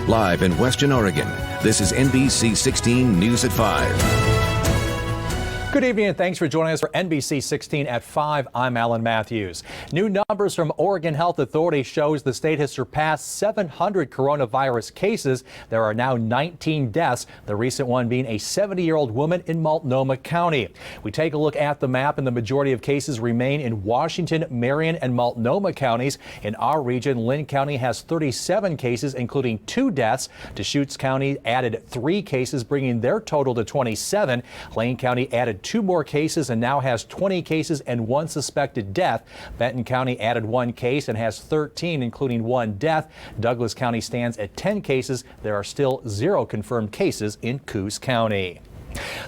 Live in Western Oregon, this is NBC 16 News at 5. Good evening and thanks for joining us for NBC 16 at 5. I'm Alan Matthews. New numbers from Oregon Health Authority shows the state has surpassed 700 coronavirus cases. There are now 19 deaths, the recent one being a 70-year-old woman in Multnomah County. We take a look at the map and the majority of cases remain in Washington, Marion and Multnomah counties. In our region, Lynn County has 37 cases, including 2 deaths. Deschutes County added 3 cases, bringing their total to 27. Lane County added 2 more cases and now has 20 cases and 1 suspected death. Benton County added 1 case and has 13, including 1 death. Douglas County stands at 10 cases. There are still 0 confirmed cases in Coos County.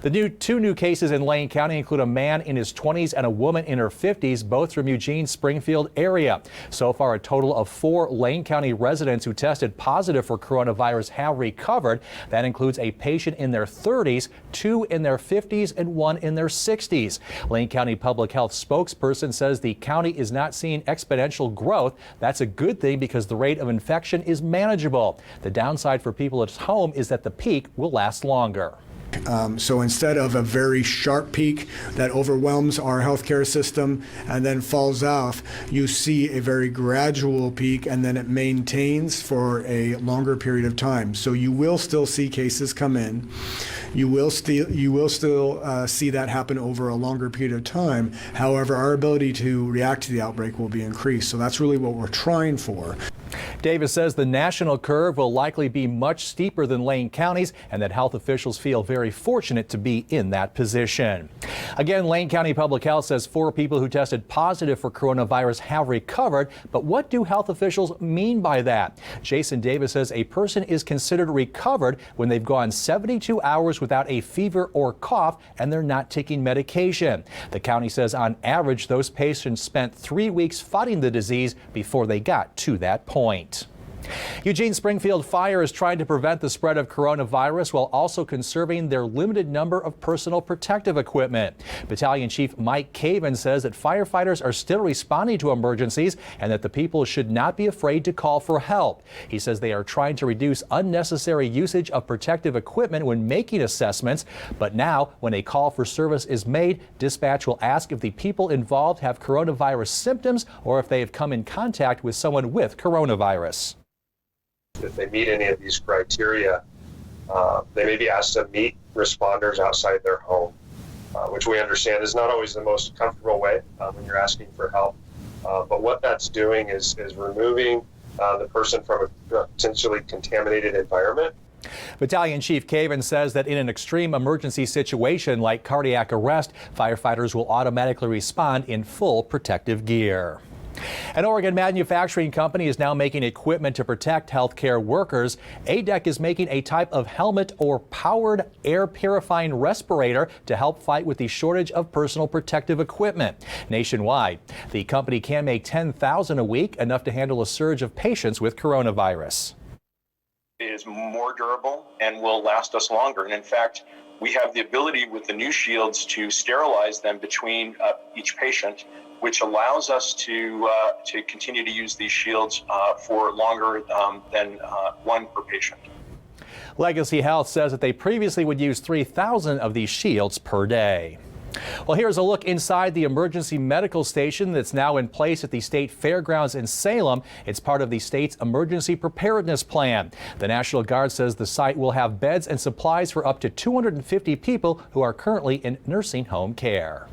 The 2 new cases in Lane County include a man in his 20s and a woman in her 50s, both from Eugene, Springfield area. So far, a total of 4 Lane County residents who tested positive for coronavirus have recovered. That includes a patient in their 30s, 2 in their 50s, and 1 in their 60s. Lane County Public Health spokesperson says the county is not seeing exponential growth. That's a good thing because the rate of infection is manageable. The downside for people at home is that the peak will last longer. So instead of a very sharp peak that overwhelms our healthcare system and then falls off, you see a very gradual peak and then it maintains for a longer period of time. So you will still see cases come in. You will still see that happen over a longer period of time. However, our ability to react to the outbreak will be increased. So that's really what we're trying for. Davis says the national curve will likely be much steeper than Lane County's and that health officials feel very fortunate to be in that position. Again, Lane County Public Health says 4 people who tested positive for coronavirus have recovered. But what do health officials mean by that? Jason Davis says a person is considered recovered when they've gone 72 hours without a fever or cough and they're not taking medication. The county says on average those patients spent 3 weeks fighting the disease before they got to that point. Eugene Springfield Fire is trying to prevent the spread of coronavirus while also conserving their limited number of personal protective equipment. Battalion Chief Mike Caven says that firefighters are still responding to emergencies and that the people should not be afraid to call for help. He says they are trying to reduce unnecessary usage of protective equipment when making assessments, but now when a call for service is made, dispatch will ask if the people involved have coronavirus symptoms or if they have come in contact with someone with coronavirus. If they meet any of these criteria, they may be asked to meet responders outside their home, which we understand is not always the most comfortable way when you're asking for help. But what that's doing is removing the person from a potentially contaminated environment. Battalion Chief Caven says that in an extreme emergency situation like cardiac arrest, firefighters will automatically respond in full protective gear. An Oregon manufacturing company is now making equipment to protect healthcare workers. ADEC is making a type of helmet or powered air purifying respirator to help fight with the shortage of personal protective equipment nationwide. The company can make 10,000 a week, enough to handle a surge of patients with coronavirus. It is more durable and will last us longer. And in fact, we have the ability with the new shields to sterilize them between each patient, which allows us to continue to use these shields for longer than 1 per patient. Legacy Health says that they previously would use 3,000 of these shields per day. Well, here's a look inside the emergency medical station that's now in place at the state fairgrounds in Salem. It's part of the state's emergency preparedness plan. The National Guard says the site will have beds and supplies for up to 250 people who are currently in nursing home care.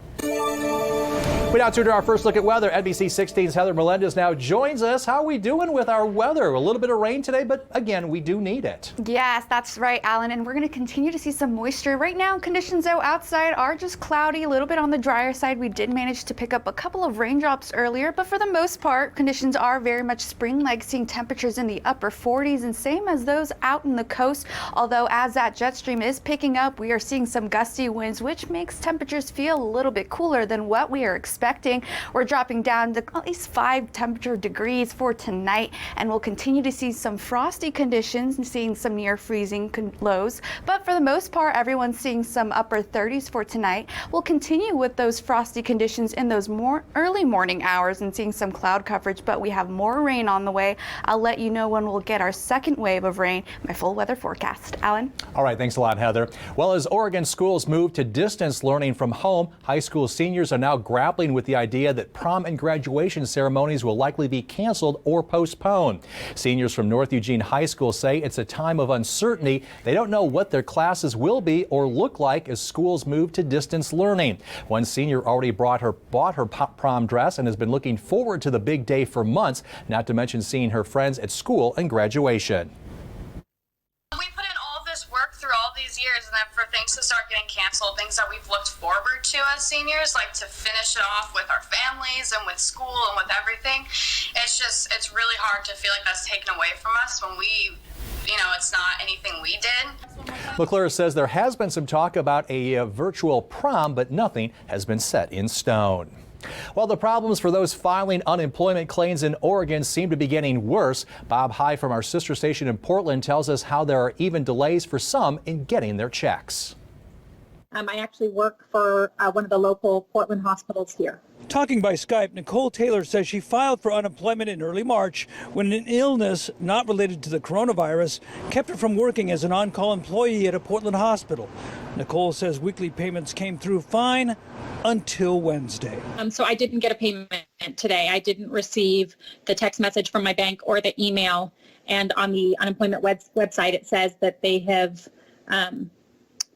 We now turn to our first look at weather. NBC 16's Heather Melendez now joins us. How are we doing with our weather? A little bit of rain today, but again, we do need it. Yes, that's right, Alan, and we're going to continue to see some moisture. Right now, conditions though outside are just cloudy, a little bit on the drier side. We did manage to pick up a couple of raindrops earlier, but for the most part, conditions are very much spring-like, seeing temperatures in the upper 40s and same as those out in the coast. Although as that jet stream is picking up, we are seeing some gusty winds, which makes temperatures feel a little bit cooler than what we are expecting expecting. We're dropping down to at least 5 temperature degrees for tonight, and we'll continue to see some frosty conditions and seeing some near freezing lows. But for the most part, everyone's seeing some upper 30s for tonight. We'll continue with those frosty conditions in those more early morning hours and seeing some cloud coverage, but we have more rain on the way. I'll let you know when we'll get our second wave of rain. My full weather forecast. Alan? All right, thanks a lot, Heather. Well, as Oregon schools move to distance learning from home, high school seniors are now grappling with the idea that prom and graduation ceremonies will likely be canceled or postponed. Seniors from North Eugene High School say it's a time of uncertainty. They don't know what their classes will be or look like as schools move to distance learning. One senior already bought her prom dress and has been looking forward to the big day for months, not to mention seeing her friends at school and graduation. We put in all this work through all these years, and then for things to start getting canceled, things that we've looked forward to as seniors, like to finish it off with our families and with school and with everything, it's really hard to feel like that's taken away from us when it's not anything we did. McClure says there has been some talk about a virtual prom, but nothing has been set in stone. Well, the problems for those filing unemployment claims in Oregon seem to be getting worse. Bob High from our sister station in Portland tells us how there are even delays for some in getting their checks. I actually work for one of the local Portland hospitals here. Talking by Skype, Nicole Taylor says she filed for unemployment in early March when an illness not related to the coronavirus kept her from working as an on-call employee at a Portland hospital. Nicole says weekly payments came through fine until Wednesday. So I didn't get a payment today. I didn't receive the text message from my bank or the email. And on the unemployment website, it says that they have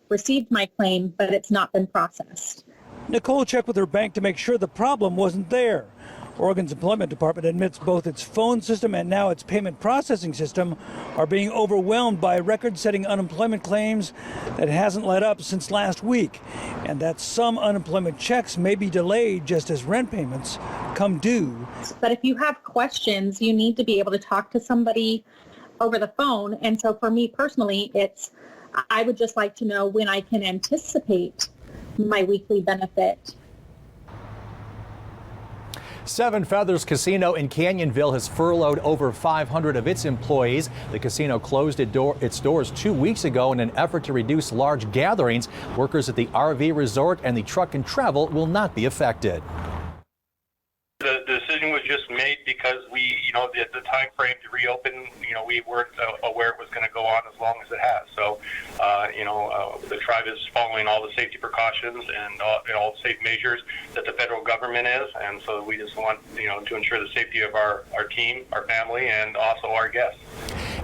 received my claim, but it's not been processed. Nicole checked with her bank to make sure the problem wasn't there. Oregon's employment department admits both its phone system and now its payment processing system are being overwhelmed by record-setting unemployment claims that hasn't let up since last week, and that some unemployment checks may be delayed just as rent payments come due. But if you have questions, you need to be able to talk to somebody over the phone. And so for me personally, I would just like to know when I can anticipate my weekly benefit. Seven Feathers Casino in Canyonville has furloughed over 500 of its employees. The casino closed its doors 2 weeks ago in an effort to reduce large gatherings. Workers at the RV resort and the truck and travel will not be affected. The decision was just made because the time frame to reopen, we weren't aware it was going to go on as long as it has. So, the tribe is following all the safety precautions and all the safe measures that the federal government is. And so we just want, to ensure the safety of our team, our family, and also our guests.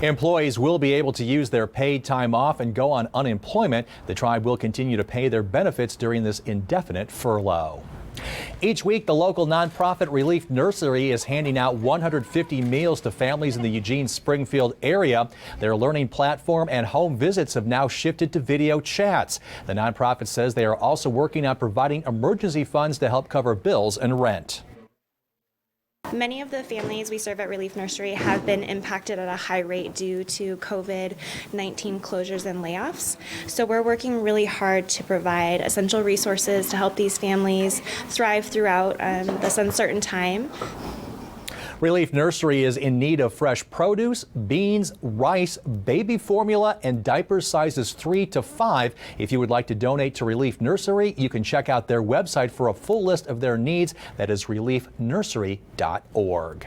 Employees will be able to use their paid time off and go on unemployment. The tribe will continue to pay their benefits during this indefinite furlough. Each week, the local nonprofit Relief Nursery is handing out 150 meals to families in the Eugene Springfield area. Their learning platform and home visits have now shifted to video chats. The nonprofit says they are also working on providing emergency funds to help cover bills and rent. Many of the families we serve at Relief Nursery have been impacted at a high rate due to COVID-19 closures and layoffs. So we're working really hard to provide essential resources to help these families thrive throughout this uncertain time. Relief Nursery is in need of fresh produce, beans, rice, baby formula, and diapers sizes 3 to 5. If you would like to donate to Relief Nursery, you can check out their website for a full list of their needs. That is reliefnursery.org.